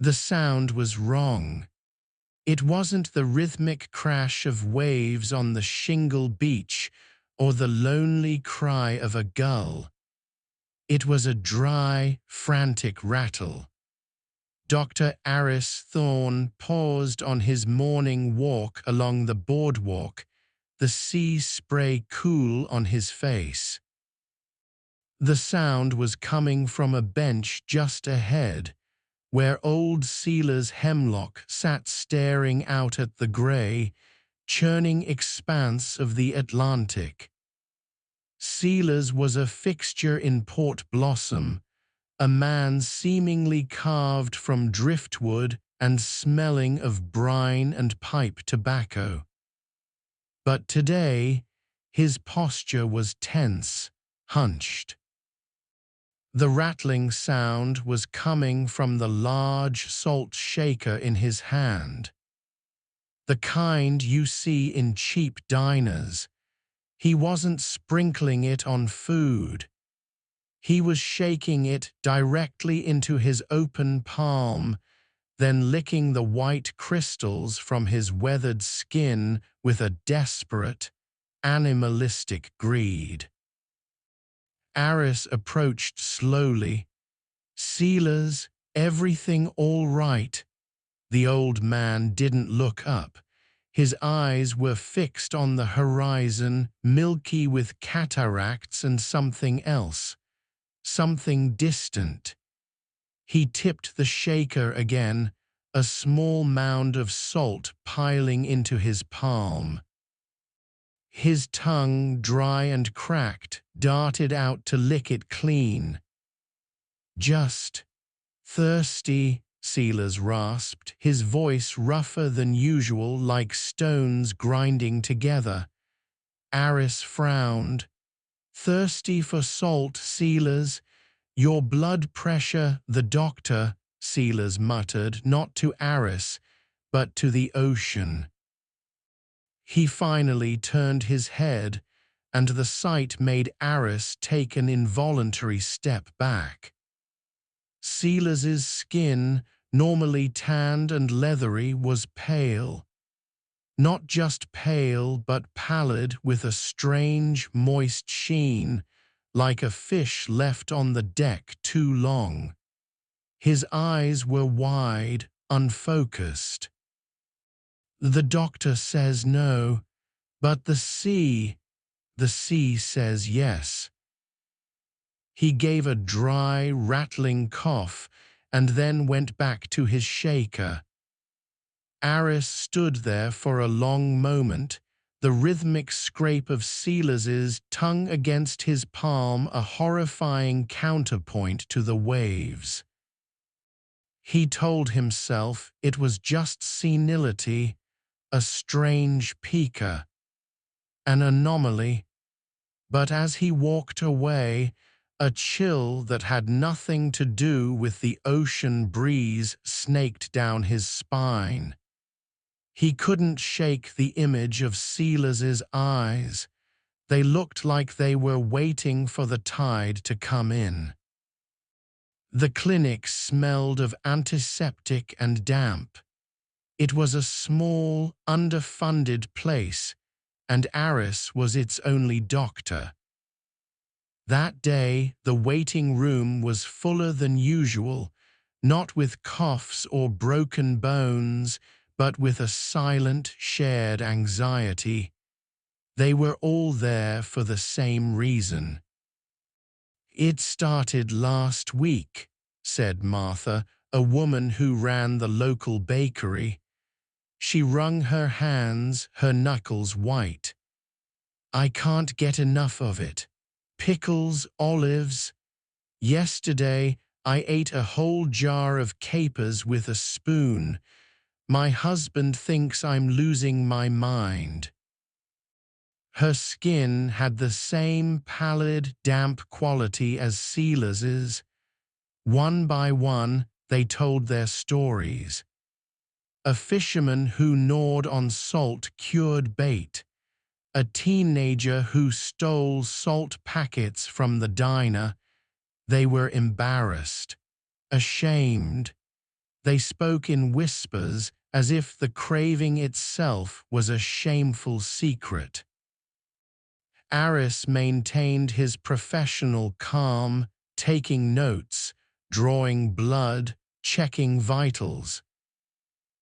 The sound was wrong. It wasn't the rhythmic crash of waves on the shingle beach or the lonely cry of a gull. It was a dry, frantic rattle. Dr. Aris Thorne paused on his morning walk along the boardwalk, the sea spray cool on his face. The sound was coming from a bench just ahead, where old Sealer's hemlock sat staring out at the grey, churning expanse of the Atlantic. Sealer's was a fixture in Port Blossom, a man seemingly carved from driftwood and smelling of brine and pipe tobacco. But today, his posture was tense, hunched. The rattling sound was coming from the large salt shaker in his hand. The kind you see in cheap diners. He wasn't sprinkling it on food. He was shaking it directly into his open palm, then licking the white crystals from his weathered skin with a desperate, animalistic greed. Aris approached slowly. "Sealers, everything all right?" The old man didn't look up. His eyes were fixed on the horizon, milky with cataracts and something else, something distant. He tipped the shaker again, a small mound of salt piling into his palm. His tongue, dry and cracked, darted out to lick it clean. "Just thirsty," Sealers rasped, his voice rougher than usual, like stones grinding together. Aris frowned. "Thirsty for salt, Sealers? Your blood pressure," the doctor, Sealers muttered, not to Aris, but to the ocean. He finally turned his head, and the sight made Aris take an involuntary step back. Sealers's skin, normally tanned and leathery, was pale. Not just pale, but pallid, with a strange, moist sheen, like a fish left on the deck too long. His eyes were wide, unfocused. "The doctor says no, but the sea says yes." He gave a dry, rattling cough and then went back to his shaker. Aris stood there for a long moment, the rhythmic scrape of Sealers's tongue against his palm a horrifying counterpoint to the waves. He told himself it was just senility, a strange pica, an anomaly. But as he walked away, a chill that had nothing to do with the ocean breeze snaked down his spine. He couldn't shake the image of Sealers's eyes. They looked like they were waiting for the tide to come in. The clinic smelled of antiseptic and damp. It was a small, underfunded place, and Aris was its only doctor. That day, the waiting room was fuller than usual, not with coughs or broken bones, but with a silent, shared anxiety. They were all there for the same reason. "It started last week," said Martha, a woman who ran the local bakery. She wrung her hands, her knuckles white. "I can't get enough of it. Pickles, olives. Yesterday, I ate a whole jar of capers with a spoon. My husband thinks I'm losing my mind." Her skin had the same pallid, damp quality as Sealers's. One by one, they told their stories. A fisherman who gnawed on salt-cured bait. A teenager who stole salt packets from the diner. They were embarrassed, ashamed. They spoke in whispers, as if the craving itself was a shameful secret. Aris maintained his professional calm, taking notes, drawing blood, checking vitals.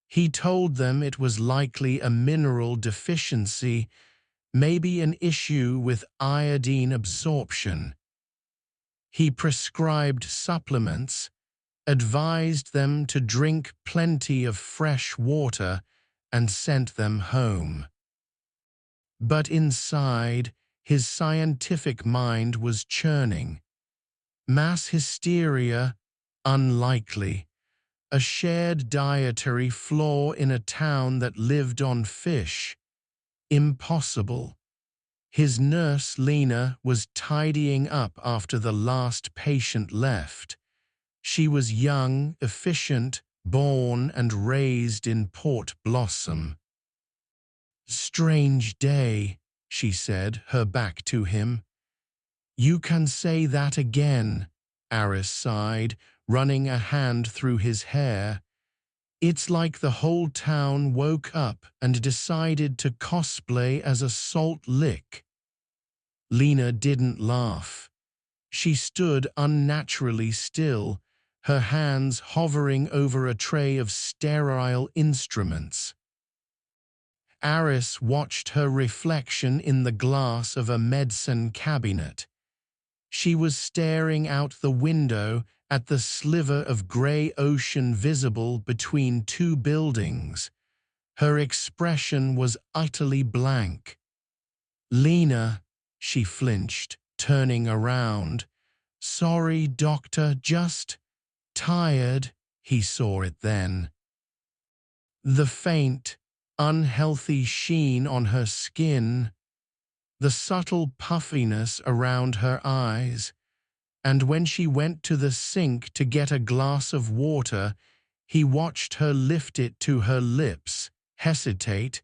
He told them it was likely a mineral deficiency, maybe an issue with iodine absorption. He prescribed supplements, advised them to drink plenty of fresh water, and sent them home. But inside, his scientific mind was churning. Mass hysteria? Unlikely. A shared dietary flaw in a town that lived on fish? Impossible. His nurse, Lena, was tidying up after the last patient left. She was young, efficient, born and raised in Port Blossom. "Strange day," she said, her back to him. "You can say that again," Aris sighed, running a hand through his hair. "It's like the whole town woke up and decided to cosplay as a salt lick." Lena didn't laugh. She stood unnaturally still, her hands hovering over a tray of sterile instruments. Aris watched her reflection in the glass of a medicine cabinet. She was staring out the window at the sliver of grey ocean visible between two buildings. Her expression was utterly blank. "Lena," she flinched, turning around. "Sorry, doctor, just tired." He saw it then. The faint, unhealthy sheen on her skin, the subtle puffiness around her eyes, and when she went to the sink to get a glass of water, he watched her lift it to her lips, hesitate,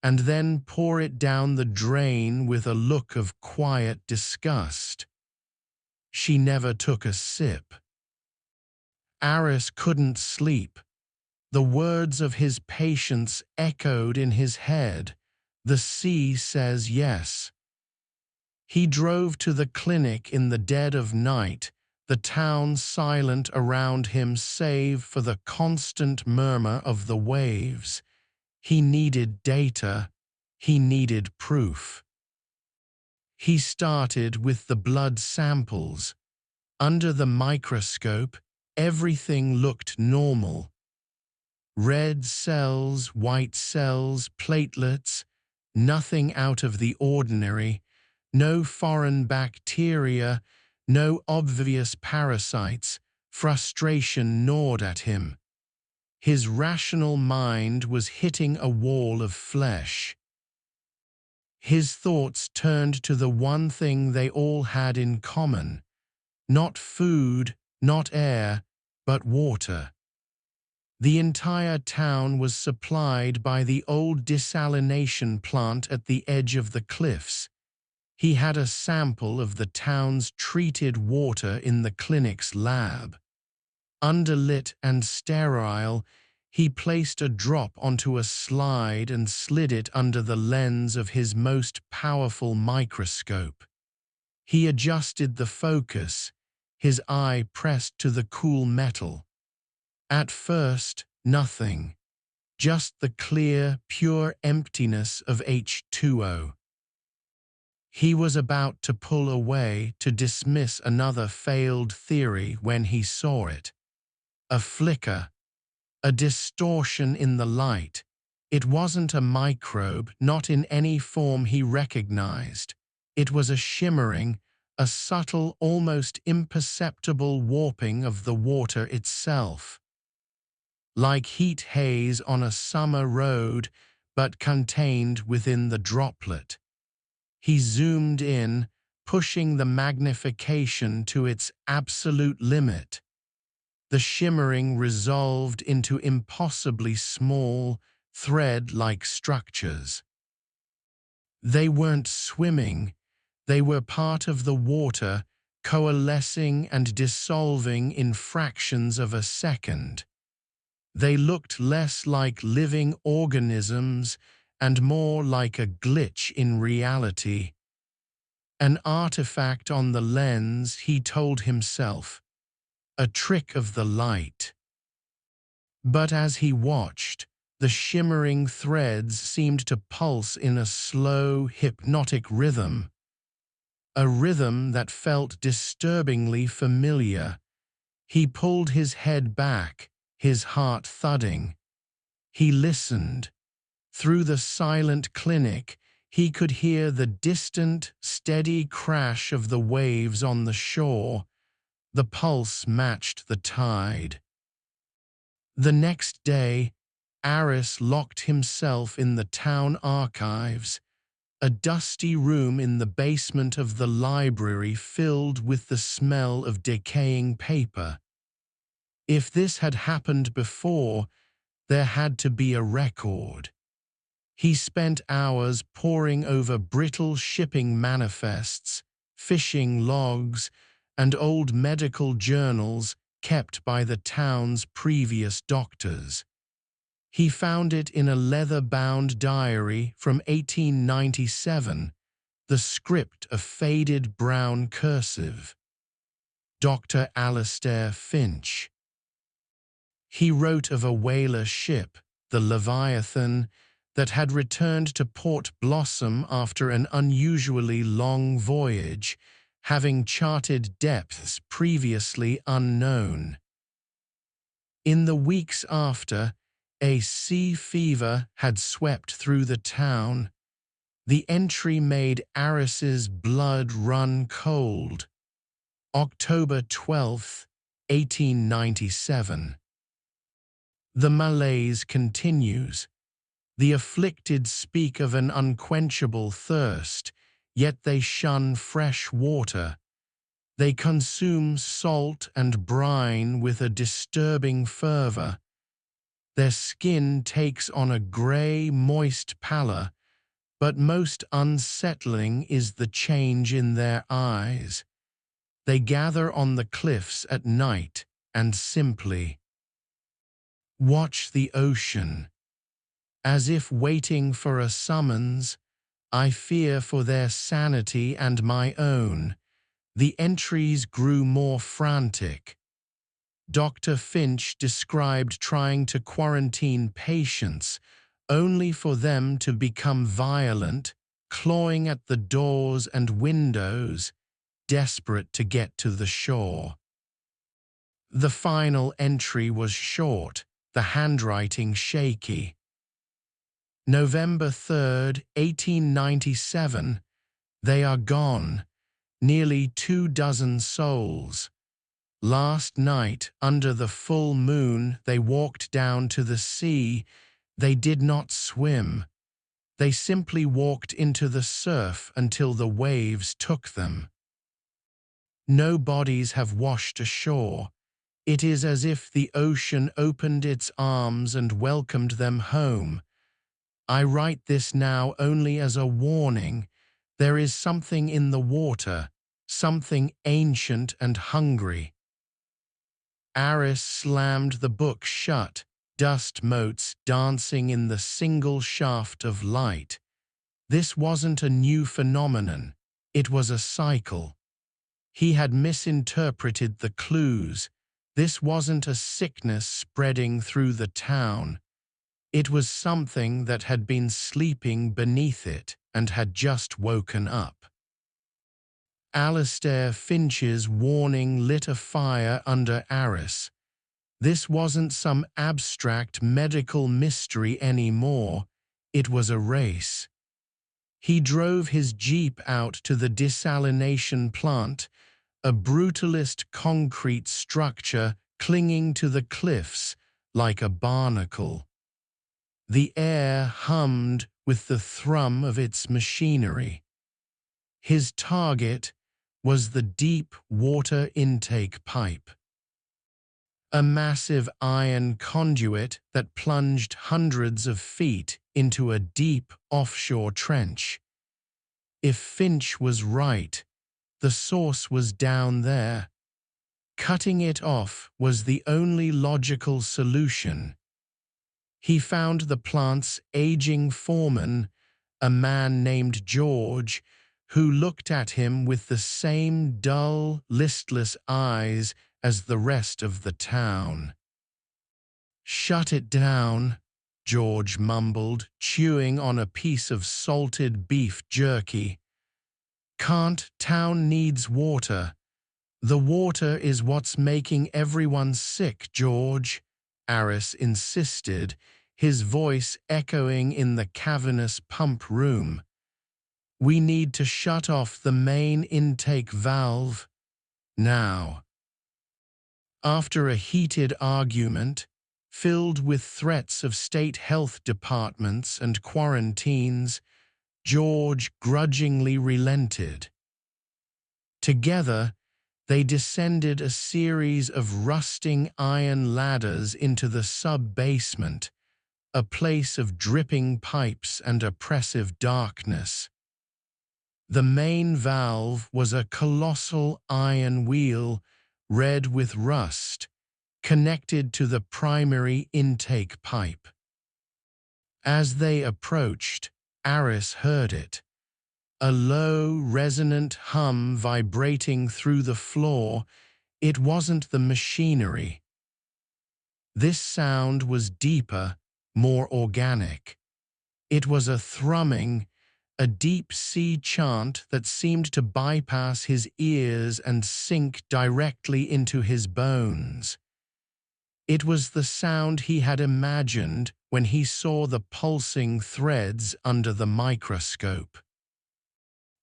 and then pour it down the drain with a look of quiet disgust. She never took a sip. Aris couldn't sleep. The words of his patients echoed in his head. "The sea says yes." He drove to the clinic in the dead of night, the town silent around him save for the constant murmur of the waves. He needed data. He needed proof. He started with the blood samples. Under the microscope, everything looked normal. Red cells, white cells, platelets, nothing out of the ordinary, no foreign bacteria, no obvious parasites. Frustration gnawed at him. His rational mind was hitting a wall of flesh. His thoughts turned to the one thing they all had in common. Not food, not air, but water. The entire town was supplied by the old desalination plant at the edge of the cliffs. He had a sample of the town's treated water in the clinic's lab. Underlit and sterile, he placed a drop onto a slide and slid it under the lens of his most powerful microscope. He adjusted the focus, his eye pressed to the cool metal. At first, nothing. Just the clear, pure emptiness of H2O. He was about to pull away to dismiss another failed theory when he saw it. A flicker, a distortion in the light. It wasn't a microbe, not in any form he recognized. It was a shimmering, a subtle, almost imperceptible warping of the water itself. Like heat haze on a summer road, but contained within the droplet. He zoomed in, pushing the magnification to its absolute limit. The shimmering resolved into impossibly small, thread-like structures. They weren't swimming, they were part of the water, coalescing and dissolving in fractions of a second. They looked less like living organisms and more like a glitch in reality. An artifact on the lens, he told himself, a trick of the light. But as he watched, the shimmering threads seemed to pulse in a slow, hypnotic rhythm, a rhythm that felt disturbingly familiar. He pulled his head back, his heart thudding. He listened. Through the silent clinic, he could hear the distant, steady crash of the waves on the shore. The pulse matched the tide. The next day, Aris locked himself in the town archives, a dusty room in the basement of the library filled with the smell of decaying paper. If this had happened before, there had to be a record. He spent hours poring over brittle shipping manifests, fishing logs, and old medical journals kept by the town's previous doctors. He found it in a leather-bound diary from 1897, the script a faded brown cursive. Dr. Alastair Finch. He wrote of a whaler ship, the Leviathan, that had returned to Port Blossom after an unusually long voyage, having charted depths previously unknown. In the weeks after, a sea fever had swept through the town. The entry made Aris's blood run cold. October 12, 1897. The malaise continues. The afflicted speak of an unquenchable thirst, yet they shun fresh water. They consume salt and brine with a disturbing fervor. Their skin takes on a grey, moist pallor, but most unsettling is the change in their eyes. They gather on the cliffs at night and simply watch the ocean. As if waiting for a summons, I fear for their sanity and my own. The entries grew more frantic. Dr. Finch described trying to quarantine patients, only for them to become violent, clawing at the doors and windows, desperate to get to the shore. The final entry was short, the handwriting shaky. November 3, 1897. They are gone, nearly 24 souls. Last night, under the full moon, they walked down to the sea. They did not swim. They simply walked into the surf until the waves took them. No bodies have washed ashore. It is as if the ocean opened its arms and welcomed them home. I write this now only as a warning. There is something in the water, something ancient and hungry. Aris slammed the book shut, dust motes dancing in the single shaft of light. This wasn't a new phenomenon. It was a cycle. He had misinterpreted the clues. This wasn't a sickness spreading through the town. It was something that had been sleeping beneath it and had just woken up. Alastair Finch's warning lit a fire under Aris. This wasn't some abstract medical mystery anymore. It was a race. He drove his jeep out to the desalination plant, a brutalist concrete structure clinging to the cliffs like a barnacle. The air hummed with the thrum of its machinery. His target was the deep water intake pipe, a massive iron conduit that plunged hundreds of feet into a deep offshore trench. If Finch was right, the source was down there. Cutting it off was the only logical solution. He found the plant's aging foreman, a man named George, who looked at him with the same dull, listless eyes as the rest of the town. "Shut it down," George mumbled, chewing on a piece of salted beef jerky. "Can't, town needs water." "The water is what's making everyone sick, George," Aris insisted, his voice echoing in the cavernous pump room. "We need to shut off the main intake valve now." After a heated argument, filled with threats of state health departments and quarantines, George grudgingly relented. Together, they descended a series of rusting iron ladders into the sub-basement, a place of dripping pipes and oppressive darkness. The main valve was a colossal iron wheel, red with rust, connected to the primary intake pipe. As they approached, Aris heard it, a low, resonant hum vibrating through the floor. It wasn't the machinery. This sound was deeper, more organic. It was a thrumming, a deep-sea chant that seemed to bypass his ears and sink directly into his bones. It was the sound he had imagined when he saw the pulsing threads under the microscope.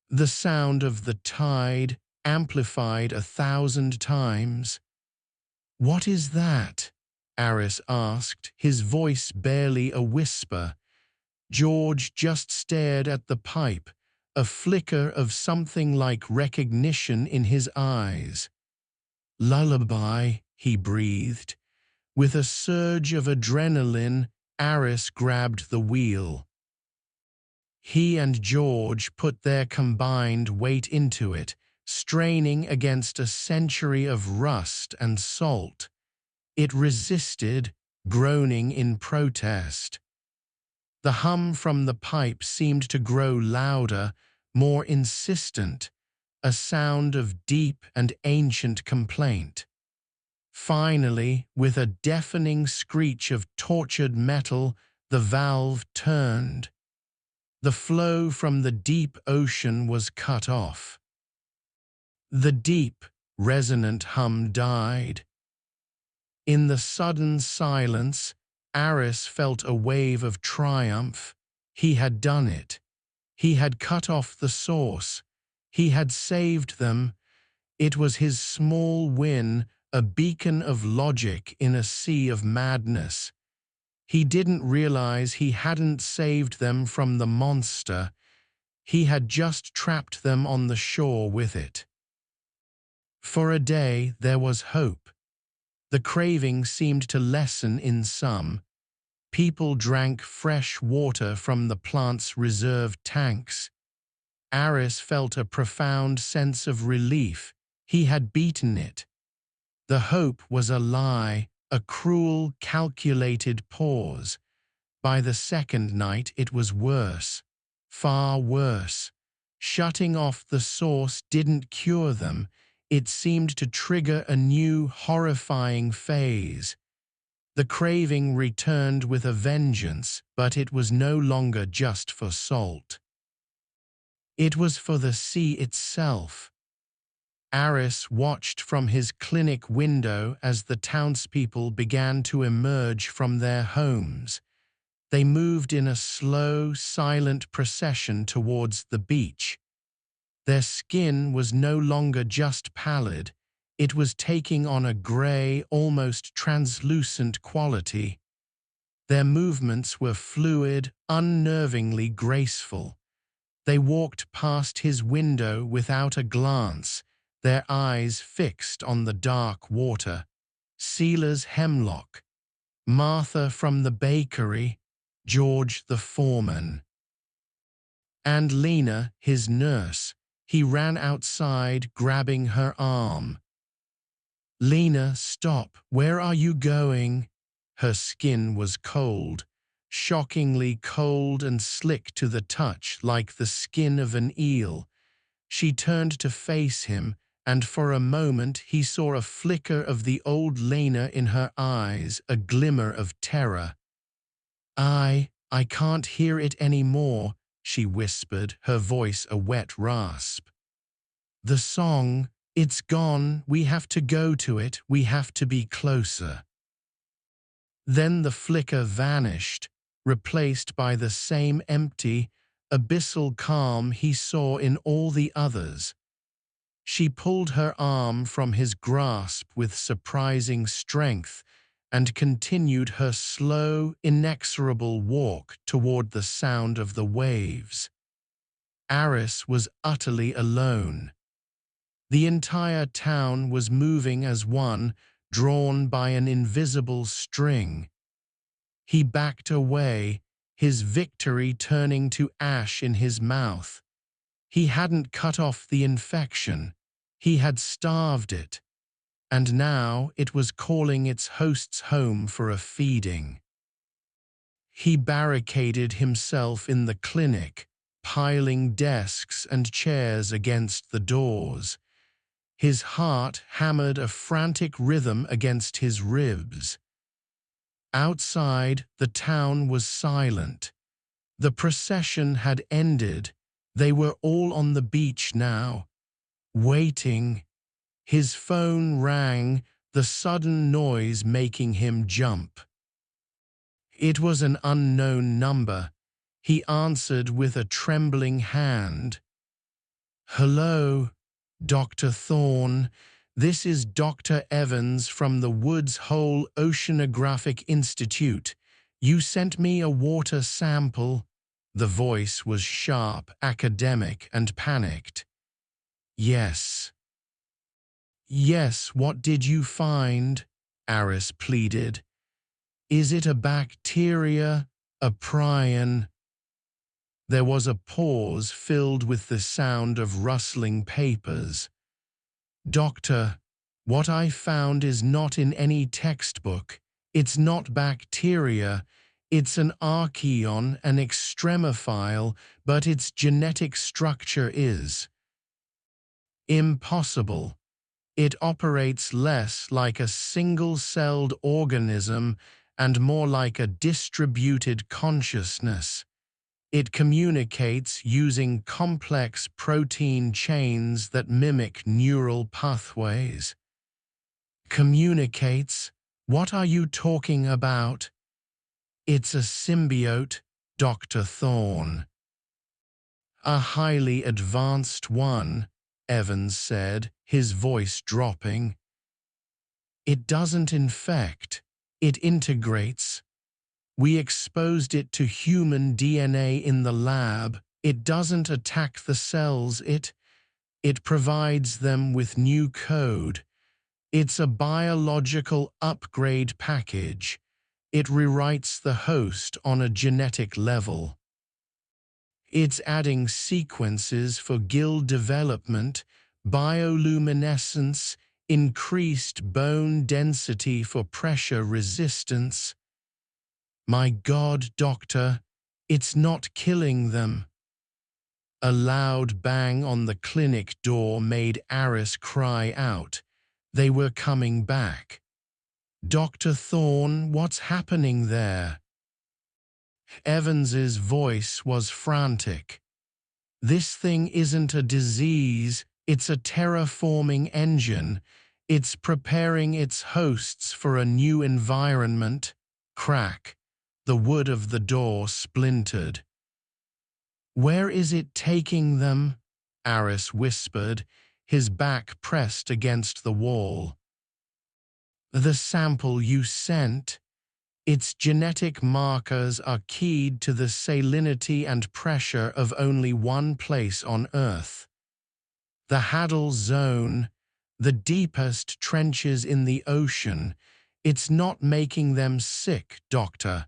The sound of the tide, amplified 1,000 times. "What is that?" Aris asked, his voice barely a whisper. George just stared at the pipe, a flicker of something like recognition in his eyes. "Lullaby," he breathed. With a surge of adrenaline, Aris grabbed the wheel. He and George put their combined weight into it, straining against a century of rust and salt. It resisted, groaning in protest. The hum from the pipe seemed to grow louder, more insistent, a sound of deep and ancient complaint. Finally, with a deafening screech of tortured metal, the valve turned. The flow from the deep ocean was cut off. The deep, resonant hum died. In the sudden silence, Aris felt a wave of triumph. He had done it. He had cut off the source. He had saved them. It was his small win, a beacon of logic in a sea of madness. He didn't realize he hadn't saved them from the monster. He had just trapped them on the shore with it. For a day, there was hope. The craving seemed to lessen in some. People drank fresh water from the plant's reserve tanks. Aris felt a profound sense of relief. He had beaten it. The hope was a lie, a cruel, calculated pause. By the second night, it was worse, far worse. Shutting off the source didn't cure them. It seemed to trigger a new, horrifying phase. The craving returned with a vengeance, but it was no longer just for salt. It was for the sea itself. Aris watched from his clinic window as the townspeople began to emerge from their homes. They moved in a slow, silent procession towards the beach. Their skin was no longer just pallid. It was taking on a gray, almost translucent quality. Their movements were fluid, unnervingly graceful. They walked past his window without a glance, their eyes fixed on the dark water. Sela's hemlock, Martha from the bakery, George the foreman. And Lena, his nurse. He ran outside, grabbing her arm. "Lena, stop. Where are you going?" Her skin was cold. shockingly cold and slick to the touch like the skin of an eel. She turned to face him, and for a moment he saw a flicker of the old Lena in her eyes, a glimmer of terror. I can't hear it any more," she whispered, her voice a wet rasp. "The song, it's gone, we have to go to it, we have to be closer." Then the flicker vanished, replaced by the same empty, abyssal calm he saw in all the others. She pulled her arm from his grasp with surprising strength and continued her slow, inexorable walk toward the sound of the waves. Aris was utterly alone. The entire town was moving as one, drawn by an invisible string. He backed away, his victory turning to ash in his mouth. He hadn't cut off the infection. He had starved it, and now it was calling its hosts home for a feeding. He barricaded himself in the clinic, piling desks and chairs against the doors. His heart hammered a frantic rhythm against his ribs. Outside, the town was silent. The procession had ended. They were all on the beach now, waiting. His phone rang, the sudden noise making him jump. It was an unknown number. He answered with a trembling hand. "Hello, Dr. Thorne. This is Dr. Evans from the Woods Hole Oceanographic Institute. You sent me a water sample." The voice was sharp, academic, and panicked. "Yes." "Yes, what did you find?" Aris pleaded. "Is it a bacteria, a prion?" There was a pause filled with the sound of rustling papers. "Doctor, what I found is not in any textbook. It's not bacteria. It's an archaeon, an extremophile, but its genetic structure is impossible. It operates less like a single-celled organism and more like a distributed consciousness. It communicates using complex protein chains that mimic neural pathways." "Communicates? What are you talking about?" "It's a symbiote, Dr. Thorne." "A highly advanced one," Evans said, his voice dropping. "It doesn't infect, it integrates. We exposed it to human DNA in the lab. It doesn't attack the cells, it provides them with new code. It's a biological upgrade package. It rewrites the host on a genetic level. It's adding sequences for gill development, bioluminescence, increased bone density for pressure resistance. My God, Doctor, it's not killing them." A loud bang on the clinic door made Aris cry out. They were coming back. "Dr. Thorne, what's happening there?" Evans's voice was frantic. "This thing isn't a disease, it's a terraforming engine. It's preparing its hosts for a new environment." Crack. The wood of the door splintered. "Where is it taking them?" Aris whispered, his back pressed against the wall. "The sample you sent. Its genetic markers are keyed to the salinity and pressure of only one place on Earth. The Haddle Zone, the deepest trenches in the ocean. It's not making them sick, Doctor."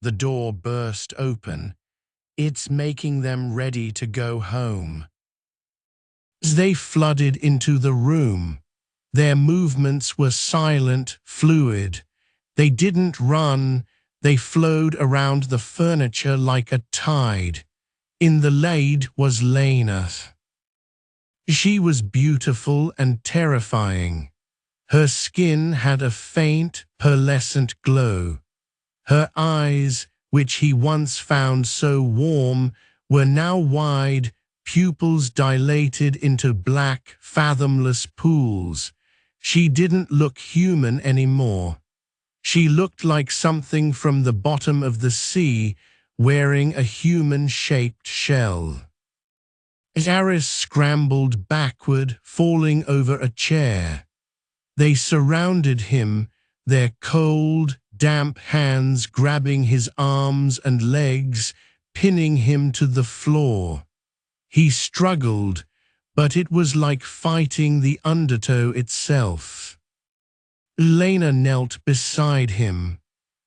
The door burst open. "It's making them ready to go home." As they flooded into the room, their movements were silent, fluid. They didn't run, They flowed around the furniture like a tide. In the lead was Lena. She was beautiful and terrifying. Her skin had a faint, pearlescent glow. Her eyes, which he once found so warm, were now wide, pupils dilated into black, fathomless pools. She didn't look human anymore. She looked like something from the bottom of the sea, wearing a human-shaped shell. Aris scrambled backward, falling over a chair. They surrounded him, their cold, damp hands grabbing his arms and legs, pinning him to the floor. He struggled, but it was like fighting the undertow itself. Lena knelt beside him.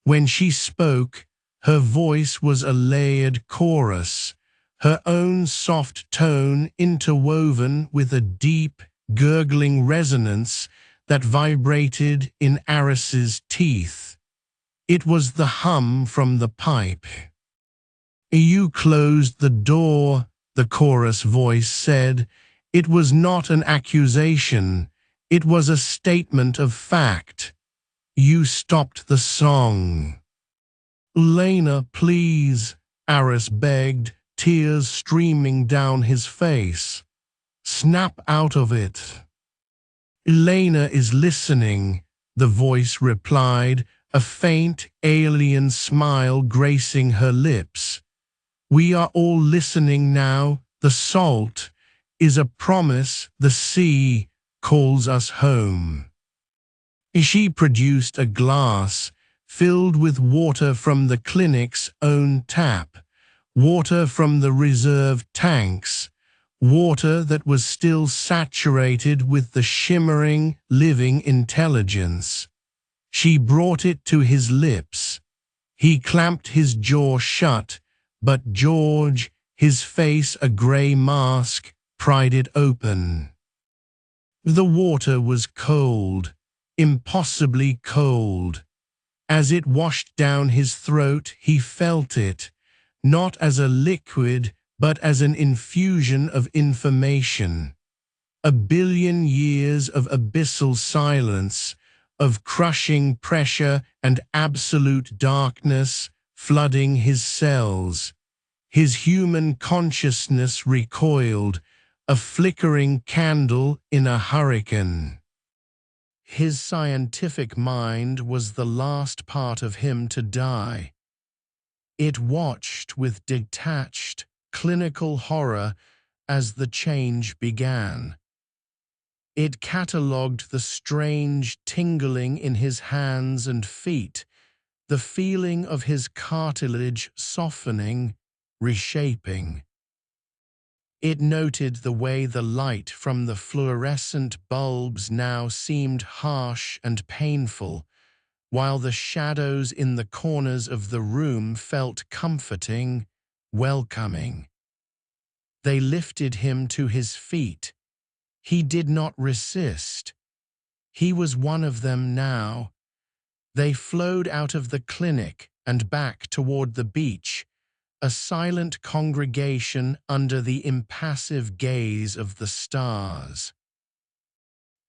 When she spoke, her voice was a layered chorus, her own soft tone interwoven with a deep, gurgling resonance that vibrated in Aris's teeth. It was the hum from the pipe. "You closed the door," the chorus voice said. It was not an accusation. It was a statement of fact. "You stopped the song." "Lena, please," Aris begged, tears streaming down his face. "Snap out of it." "Lena is listening," the voice replied, a faint, alien smile gracing her lips. "We are all listening now. The salt is a promise. The sea calls us home." She produced a glass filled with water from the clinic's own tap, water from the reserve tanks, water that was still saturated with the shimmering, living intelligence. She brought it to his lips. He clamped his jaw shut, but George, his face a grey mask, pried it open. The water was cold, impossibly cold. As it washed down his throat, he felt it, not as a liquid, but as an infusion of information. 1 billion years of abyssal silence, of crushing pressure and absolute darkness flooding his cells. His human consciousness recoiled, a flickering candle in a hurricane. His scientific mind was the last part of him to die. It watched with detached, clinical horror as the change began. It catalogued the strange tingling in his hands and feet, the feeling of his cartilage softening, reshaping. It noted the way the light from the fluorescent bulbs now seemed harsh and painful, while the shadows in the corners of the room felt comforting, welcoming. They lifted him to his feet. He did not resist. He was one of them now. They flowed out of the clinic and back toward the beach, a silent congregation under the impassive gaze of the stars.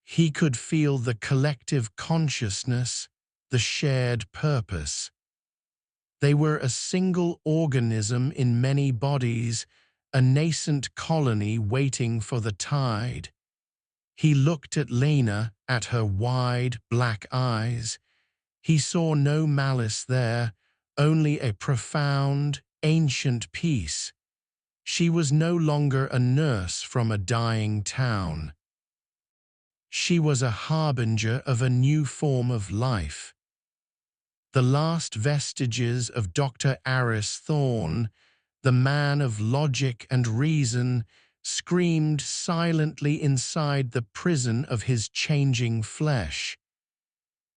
He could feel the collective consciousness, the shared purpose. They were a single organism in many bodies, a nascent colony waiting for the tide. He looked at Lena, at her wide, black eyes. He saw no malice there, only a profound, ancient peace. She was no longer a nurse from a dying town. She was a harbinger of a new form of life. The last vestiges of Dr. Aris Thorne, the man of logic and reason, screamed silently inside the prison of his changing flesh.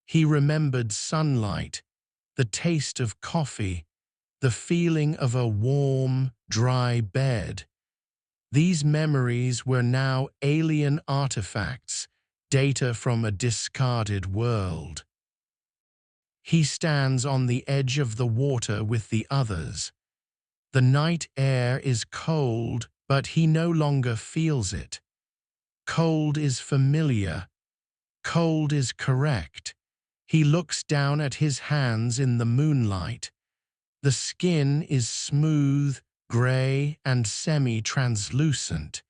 He remembered sunlight, the taste of coffee, the feeling of a warm, dry bed. These memories were now alien artifacts, data from a discarded world. He stands on the edge of the water with the others. The night air is cold, but he no longer feels it. Cold is familiar. Cold is correct. He looks down at his hands in the moonlight. The skin is smooth, gray, and semi-translucent.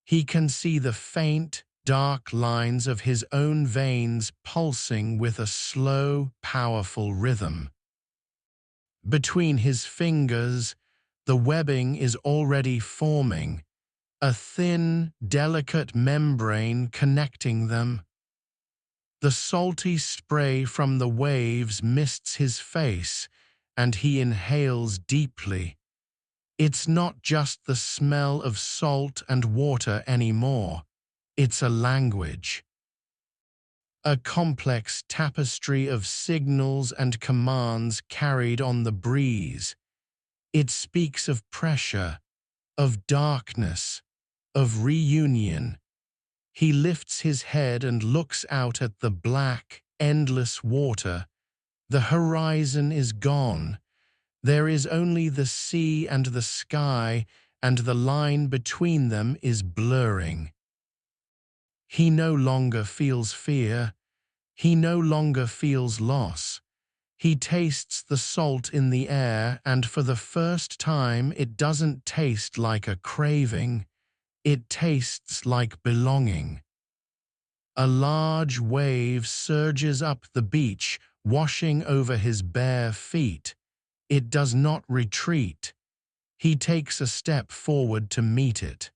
He can see the faint, dark lines of his own veins pulsing with a slow, powerful rhythm. Between his fingers, the webbing is already forming, a thin, delicate membrane connecting them. The salty spray from the waves mists his face, and he inhales deeply. It's not just the smell of salt and water anymore. It's a language. A complex tapestry of signals and commands carried on the breeze. It speaks of pressure, of darkness, of reunion. He lifts his head and looks out at the black, endless water. The horizon is gone. There is only the sea and the sky, and the line between them is blurring. He no longer feels fear. He no longer feels loss. He tastes the salt in the air, and for the first time it doesn't taste like a craving. It tastes like belonging. A large wave surges up the beach, washing over his bare feet. It does not retreat. He takes a step forward to meet it.